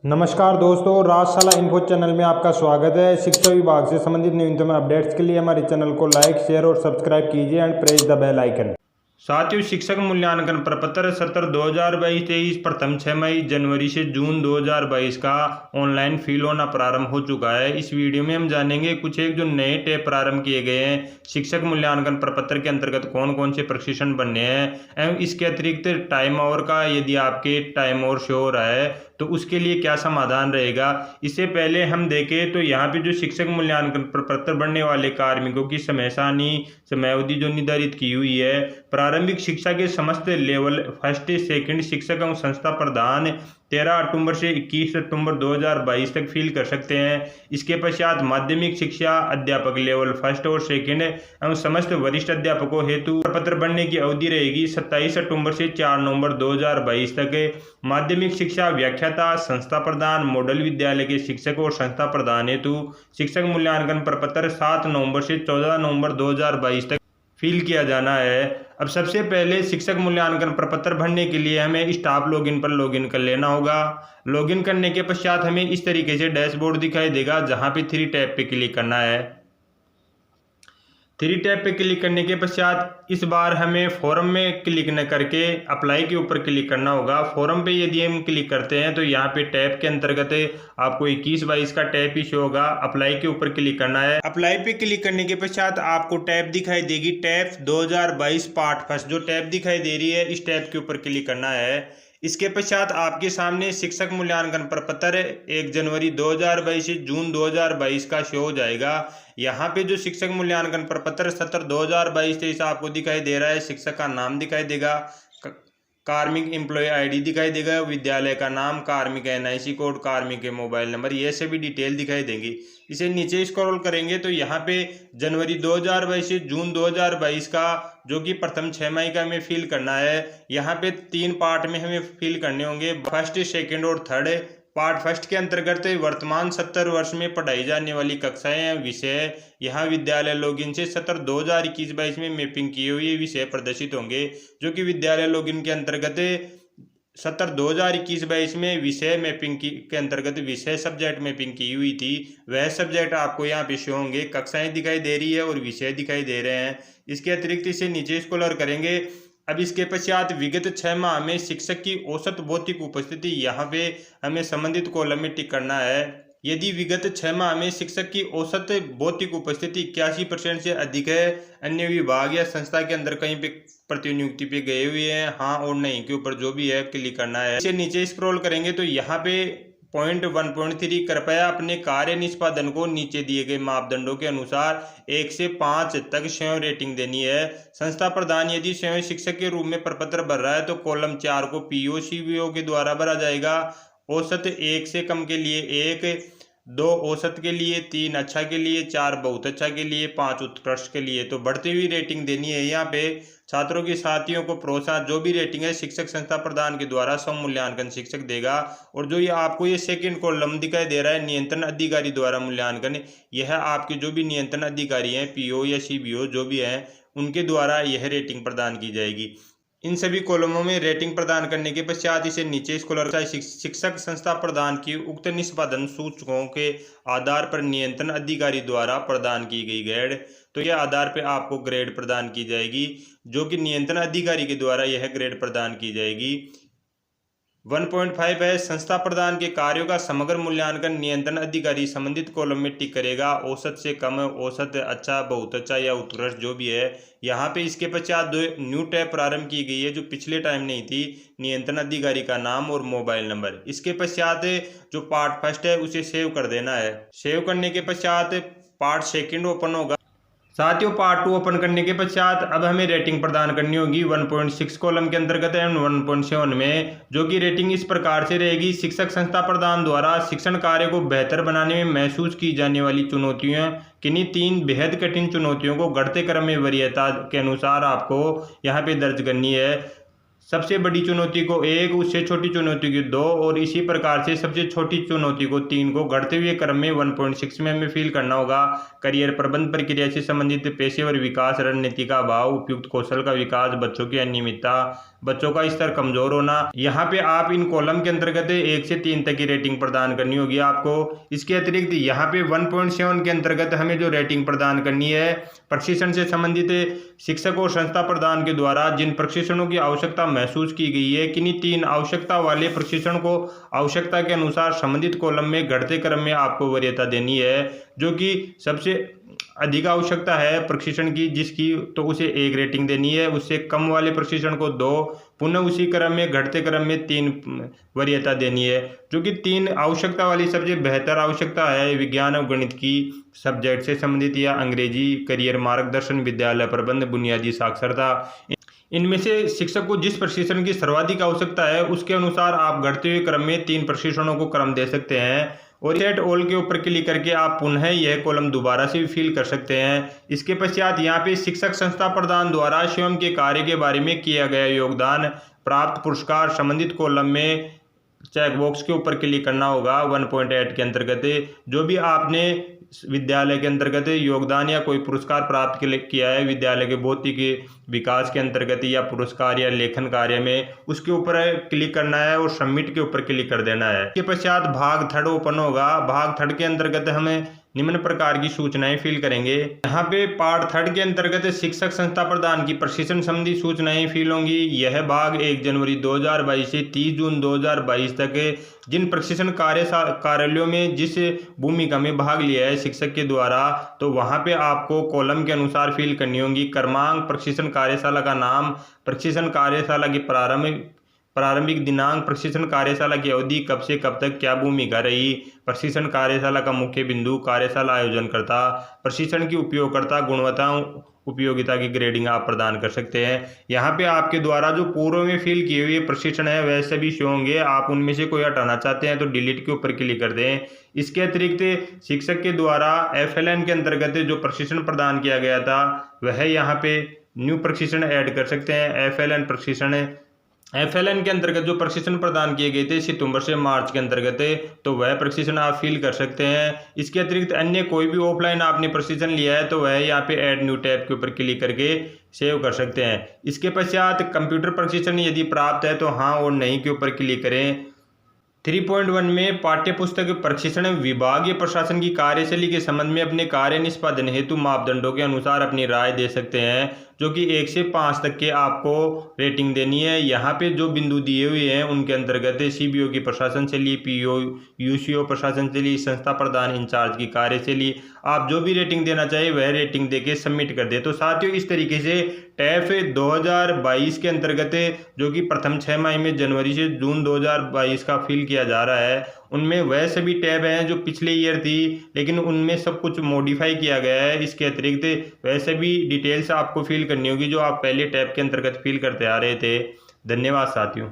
नमस्कार दोस्तों, राजशाला info channel में आपका स्वागत है। शिक्षा विभाग से संबंधित न्यूनतम अपडेट्स के लिए हमारे चैनल को लाइक, शेयर और सब्सक्राइब कीजिए and press the bell icon. साथियों, शिक्षक मूल्यांकन प्रपत्र सत्र 2022-23 प्रथम 6 मई जनवरी से जून 2022 का ऑनलाइन फील होना प्रारंभ हो चुका है। इस वीडियो में हम जानेंगे कुछ एक जो नए टैब प्रारंभ किए गए हैं शिक्षक मूल्यांकन प्रपत्र के अंतर्गत कौन कौन से प्रशिक्षण बनने हैं एवं इसके अतिरिक्त टाइम आवर का यदि आपके टाइम आवर शो हो रहा है तो उसके लिए क्या समाधान रहेगा। इससे पहले हम देखें तो यहाँ पे जो शिक्षक मूल्यांकन प्रपत्र बनने वाले कार्मिकों की समय सारणी समय अवधि जो निर्धारित की हुई है, प्रारंभिक शिक्षा के समस्त लेवल फर्स्ट सेकंड शिक्षक एवं संस्था प्रधान 13 अक्टूबर से 21 सितंबर 2022 तक फील कर सकते हैं। इसके पश्चात माध्यमिक शिक्षा अध्यापक लेवल फर्स्ट और सेकंड एवं समस्त वरिष्ठ अध्यापकों हेतु प्रपत्र बनने की अवधि रहेगी 27 अक्टूबर से 4 नवंबर 2022 तक। माध्यमिक शिक्षा व्याख्याता संस्था प्रधान मॉडल विद्यालय के शिक्षक और संस्था प्रधान हेतु शिक्षक मूल्यांकन प्रपत्र 7 नवंबर से 14 नवंबर 2022 तक फील किया जाना है। अब सबसे पहले शिक्षक मूल्यांकन प्रपत्र भरने के लिए हमें स्टाफ लॉगिन पर लॉगिन कर लेना होगा। लॉगिन करने के पश्चात हमें इस तरीके से डैशबोर्ड दिखाई देगा, जहां पे 3 टैब पे क्लिक करना है। 3 टैब पे क्लिक करने के पश्चात इस बार हमें फॉर्म में क्लिक न करके अप्लाई के ऊपर क्लिक करना होगा। फॉर्म पे यदि हम क्लिक करते हैं तो यहाँ पे टैब के अंतर्गत आपको 21-22 का टैब ही शो होगा। अप्लाई के ऊपर क्लिक करना है। अप्लाई पे क्लिक करने के पश्चात आपको टैब दिखाई देगी, टैब 2022 पार्ट फर्स्ट जो टैब दिखाई दे रही है, इस टैब के ऊपर क्लिक करना है। इसके पश्चात आपके सामने शिक्षक मूल्यांकन प्रपत्र 1 जनवरी 2022 से जून 2022 का शो हो जाएगा। यहाँ पे जो शिक्षक मूल्यांकन प्रपत्र सत्र 2022-23 आपको दिखाई दे रहा है, शिक्षक का नाम दिखाई देगा, कार्मिक एम्प्लॉय आईडी दिखाई देगा, विद्यालय का नाम, कार्मिक एनआईसी कोड, कार्मिक के मोबाइल नंबर, ये सभी डिटेल दिखाई देंगी। इसे नीचे स्क्रॉल करेंगे तो यहाँ पे जनवरी 2022 से जून 2022 का जो कि प्रथम 6 मई का हमें फिल करना है। यहाँ पे 3 पार्ट में हमें फिल करने होंगे, फर्स्ट सेकेंड और थर्ड। पार्ट फर्स्ट के अंतर्गत वर्तमान 70 वर्ष में पढ़ाई जाने वाली कक्षाएं विषय यहाँ विद्यालय लॉगिन से सत्र 2021-22 में मैपिंग की हुई विषय प्रदर्शित होंगे, जो कि विद्यालय लॉगिन के अंतर्गत सत्र 2021-22 में विषय मैपिंग के अंतर्गत विषय सब्जेक्ट मैपिंग की हुई थी। वह सब्जेक्ट आपको यहाँ पे शो होंगे, कक्षाएं दिखाई दे रही है और विषय दिखाई दे रहे हैं। इसके अतिरिक्त इसे नीचे स्क्रॉल करेंगे। अब इसके पश्चात विगत 6 माह में शिक्षक की औसत भौतिक उपस्थिति यहाँ पे हमें संबंधित कॉलम में टिक करना है। यदि विगत 6 माह में शिक्षक की औसत भौतिक उपस्थिति 81% से अधिक है, अन्य विभाग या संस्था के अंदर कहीं पे प्रतिनियुक्ति पे गए हुए हैं, हाँ और नहीं के ऊपर जो भी है क्लिक करना है। इसे नीचे स्क्रॉल करेंगे तो यहाँ पे पॉइंट 1.3 कृपया अपने कार्य निष्पादन को नीचे दिए गए मापदंडों के अनुसार 1 से 5 तक स्वयं रेटिंग देनी है। संस्था प्रधान यदि स्वयं शिक्षक के रूप में प्रपत्र भर रहा है तो कॉलम 4 को पीओ सीबीओ के द्वारा भरा जाएगा। औसत 1 से कम के लिए 1, 2 औसत के लिए, 3 अच्छा के लिए, 4 बहुत अच्छा के लिए, 5 उत्कृष्ट के लिए। तो बढ़ती हुई रेटिंग देनी है। यहाँ पे छात्रों के साथियों को प्रोत्साहन जो भी रेटिंग है शिक्षक संस्था प्रधान के द्वारा स्व मूल्यांकन शिक्षक देगा। और जो ये आपको ये सेकंड कॉलम दिखाई दे रहा है नियंत्रण अधिकारी द्वारा मूल्यांकन, यह आपके जो भी नियंत्रण अधिकारी हैं पीओ या सीबीओ जो भी हैं उनके द्वारा यह रेटिंग प्रदान की जाएगी। इन सभी कॉलमों में रेटिंग प्रदान करने के पश्चात इसे नीचे स्क्रॉल शिक्षक संस्था प्रदान की उक्त निष्पादन सूचकों के आधार पर नियंत्रण अधिकारी द्वारा प्रदान की गई ग्रेड, तो यह आधार पर आपको ग्रेड प्रदान की जाएगी, जो कि नियंत्रण अधिकारी के द्वारा यह ग्रेड प्रदान की जाएगी। 1.5 है, संस्था प्रधान के कार्यों का समग्र मूल्यांकन नियंत्रण अधिकारी संबंधित कॉलम में टिक करेगा। औसत से कम, औसत अच्छा, बहुत अच्छा या उत्कृष्ट जो भी है। यहाँ पे इसके पश्चात 2 न्यू टैब प्रारंभ की गई है जो पिछले टाइम नहीं थी, नियंत्रण अधिकारी का नाम और मोबाइल नंबर। इसके पश्चात जो पार्ट फर्स्ट है उसे सेव कर देना है। सेव करने के पश्चात पार्ट सेकेंड ओपन होगा। साथियों, पार्ट 2 ओपन करने के पश्चात अब हमें रेटिंग प्रदान करनी होगी 1.6 कॉलम के अंतर्गत एंड 1.7 में, जो कि रेटिंग इस प्रकार से रहेगी। शिक्षक संस्था प्रधान द्वारा शिक्षण कार्य को बेहतर बनाने में महसूस की जाने वाली चुनौतियां किन्हीं 3 बेहद कठिन चुनौतियों को घटते क्रम में वरीयता के अनुसार आपको यहाँ पे दर्ज करनी है। सबसे बड़ी चुनौती को 1, उससे छोटी चुनौती को 2 और इसी प्रकार से सबसे छोटी चुनौती को 3 को घटते हुए क्रम में 1.6 में हमें फील करना होगा। करियर प्रबंध प्रक्रिया से संबंधित पेशेवर विकास, रणनीति का अभाव, उपयुक्त कौशल का विकास, बच्चों की अनियमितता, बच्चों का स्तर कमजोर होना। यहाँ पे आप इन कॉलम के अंतर्गत 1 से 3 तक की रेटिंग प्रदान करनी होगी आपको। इसके अतिरिक्त यहाँ पे 1.7 के अंतर्गत हमें जो रेटिंग प्रदान करनी है, प्रशिक्षण से संबंधित शिक्षक और संस्था प्रदान के द्वारा जिन प्रशिक्षणों की आवश्यकता महसूस की गई है, किन्हीं 3 आवश्यकता वाले प्रशिक्षण को आवश्यकता के अनुसार संबंधित कॉलम में घटते क्रम में आपको वरीयता देनी है। जो कि सबसे अधिक आवश्यकता है प्रशिक्षण की जिसकी, तो उसे 1 रेटिंग देनी है। उससे कम वाले प्रशिक्षण को 2, पुनः उसी क्रम में घटते क्रम में 3 वरीयता देनी है। जो कि 3 आवश्यकता वाली सबसे बेहतर आवश्यकता है विज्ञान और गणित की सब्जेक्ट से संबंधित, या अंग्रेजी, करियर मार्गदर्शन, विद्यालय प्रबंध, बुनियादी साक्षरता। इनमें से शिक्षक को जिस प्रशिक्षण की सर्वाधिक आवश्यकता है उसके अनुसार आप घटते हुए क्रम में 3 प्रशिक्षणों को क्रम दे सकते हैं। और सेट ऑल के ऊपर क्लिक करके आप पुनः यह कॉलम दोबारा से भी फिल कर सकते हैं। इसके पश्चात यहाँ पे शिक्षक संस्था प्रदान द्वारा स्वयं के कार्य के बारे में किया गया योगदान, प्राप्त पुरस्कार संबंधित कॉलम में चेकबॉक्स के ऊपर क्लिक करना होगा। 1.8 के अंतर्गत जो भी आपने विद्यालय के अंतर्गत योगदान या कोई पुरस्कार प्राप्त किया है विद्यालय के भौतिक विकास के अंतर्गत या पुरस्कार या लेखन कार्य में, उसके ऊपर क्लिक करना है और सबमिट के ऊपर क्लिक कर देना है। इसके पश्चात भाग 3 ओपन होगा। भाग 3 के अंतर्गत हमें निम्न प्रकार की सूचनाएं फिल करेंगे। यहाँ पे पार्ट 3 के अंतर्गत शिक्षक संस्था प्रदान की प्रशिक्षण संबंधी सूचनाएं फिल होंगी। यह भाग 1 जनवरी 2022 से 30 जून 2022 तक जिन प्रशिक्षण कार्यालयों में जिस भूमिका में भाग लिया है शिक्षक के द्वारा, तो वहाँ पे आपको कॉलम के अनुसार फिल करनी होंगी। क्रमांक, प्रशिक्षण कार्यशाला का नाम, प्रशिक्षण कार्यशाला की प्रारंभिक दिनांक, प्रशिक्षण कार्यशाला की अवधि कब से कब तक क्या भूमिका रही, प्रशिक्षण कार्यशाला का मुख्य बिंदु, कार्यशाला आयोजनकर्ता, प्रशिक्षण की उपयोगकर्ता, गुणवत्ता, उपयोगिता की ग्रेडिंग आप प्रदान कर सकते हैं। यहाँ पे आपके द्वारा जो पूर्व में फिल किए हुए प्रशिक्षण है वह सभी शो होंगे। आप उनमें से कोई हटाना चाहते हैं तो डिलीट के ऊपर क्लिक कर दें। इसके अतिरिक्त शिक्षक के द्वारा FLN के अंतर्गत जो प्रशिक्षण प्रदान किया गया था वह यहाँ पे न्यू प्रशिक्षण ऐड कर सकते हैं। FLN के अंतर्गत जो प्रशिक्षण प्रदान किए गए थे सितंबर से मार्च के अंतर्गत, तो वह प्रशिक्षण आप फिल कर सकते हैं। इसके अतिरिक्त अन्य कोई भी ऑफलाइन आपने प्रशिक्षण लिया है तो वह यहाँ पे ऐड न्यू टैब के ऊपर क्लिक करके सेव कर सकते हैं। इसके पश्चात कंप्यूटर प्रशिक्षण यदि प्राप्त है तो हाँ और नहीं के ऊपर क्लिक करें। 3.1 में पाठ्य पुस्तक प्रशिक्षण विभागीय प्रशासन की कार्यशैली के संबंध में अपने कार्य निष्पादन हेतु मापदंडों के अनुसार अपनी राय दे सकते हैं, जो कि 1 से 5 तक के आपको रेटिंग देनी है। यहाँ पे जो बिंदु दिए हुए हैं उनके अंतर्गत CBO की प्रशासन शैली, PO UCO प्रशासन शैली, संस्था प्रदान इंचार्ज की कार्यशैली, आप जो भी रेटिंग देना चाहिए वह रेटिंग देके सबमिट कर दे। तो साथियों इस तरीके से टैफ 2022 के अंतर्गत जो कि प्रथम 6 माह में जनवरी से जून 2022 का फिल किया जा रहा है, उनमें वह सभी टैब हैं जो पिछले ईयर थी लेकिन उनमें सब कुछ मॉडिफाई किया गया है। इसके अतिरिक्त वह सभी डिटेल्स आपको फिल करनी होगी जो आप पहले टैब के अंतर्गत फिल करते आ रहे थे। धन्यवाद साथियों।